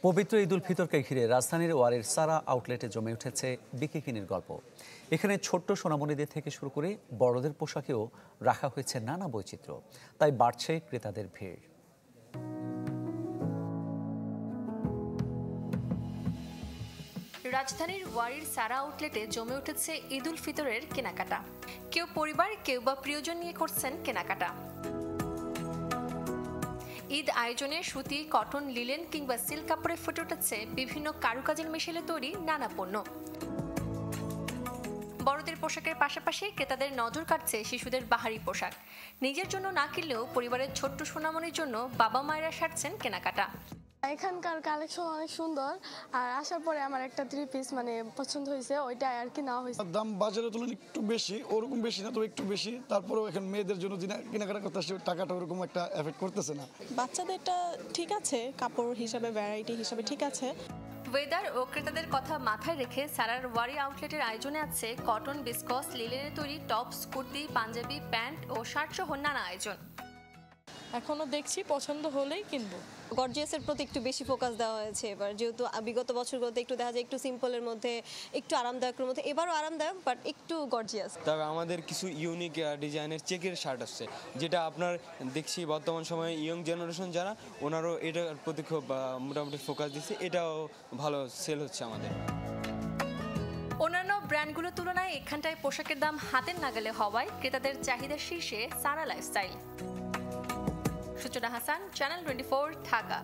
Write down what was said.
পবিত্র ঈদ উল ফিতরকে ঘিরে রাজধানীর ওয়ারির সারা আউটলেটে জমে উঠেছে বিকিনির গল্প। এখানে ছোট্ট সোনামণিদের থেকে শুরু করে বড়দের পোশাকেও রাখা হয়েছে নানা বৈচিত্র্য, তাই বাড়ছে ক্রেতাদের ভিড়। রাজধানীর ওয়ারির সারা আউটলেটে জমে উঠেছে ঈদ উল ফিতরের কেনাকাটা। কেউ পরিবার, কেউ বা প্রিয়জন নিয়ে করছেন কেনাকাটা। ঈদ আয়োজনে সুতি, কটন, লিলেন কিংবা সিল্ক কাপড়ে ফুটে উঠেছে বিভিন্ন কারুকাজের মিশেলে তৈরি নানা পণ্য। বড়দের পোশাকের পাশাপাশি ক্রেতাদের নজর কাটছে শিশুদের বাহারি পোশাক। নিজের জন্য না কিনলেও পরিবারের ছোট্ট সোনামণির জন্য বাবা মায়েরা সারছেন কেনাকাটা। এখানকার কালেকশন অনেক সুন্দর, আর আসার পরে আমার একটা 3 পিস পছন্দ হয়েছে, ওইটা আর কি নেওয়া হয়েছে। দাম বাজারের তুলনায় একটু বেশি, ওরকম বেশি না, তবে একটু বেশি। তারপরেও এখন মেয়েদের জন্য কেনাকাটা করতে আসছে, টাকাটা ওরকম একটা এফেক্ট করতেছে না। বাচ্চাদেরটা ঠিক আছে, কাপড় হিসাবে, ভ্যারাইটি হিসাবে ঠিক আছে। ওয়েদার ও ক্রেতাদের কথা মাথায় রেখে সারার ওয়ারি আউটলেটের আয়োজনে আছে কটন, বিসকস, লিলেনের তৈরি টপস, কুর্তি, পাঞ্জাবি, প্যান্ট ও শার্ট সহ নানা আয়োজন। এখনো দেখছি, পছন্দ হলেই কিনবো। গর্জিয়াসের প্রতি একটু বেশি ফোকাস দেওয়া হয়েছে এবার, যেহেতু বিগত বছরগুলোতে একটু দেখা যায় একটু সিম্পলের মধ্যে, একটু আরামদায়কের মধ্যে, এবারও আরামদায়ক বাট একটু গর্জিয়াস। তবে আমাদের কিছু ইউনিক ডিজাইনের চেকের শার্ট আসছে, যেটা আপনার দেখছি বর্তমান সময়ে ইয়ং জেনারেশন যারা, ওনারও এটার প্রতি খুব মোটামুটি ফোকাস দিচ্ছে, এটাও ভালো সেল হচ্ছে আমাদের। অন্যান্য ব্র্যান্ডগুলোর তুলনায় এখানটায় পোশাকের দাম হাতের নাগালে হওয়ায় ক্রেতাদের চাহিদার শীর্ষে সারা লাইফস্টাইল। সূচনা হাসান, চ্যানেল 24, ঢাকা।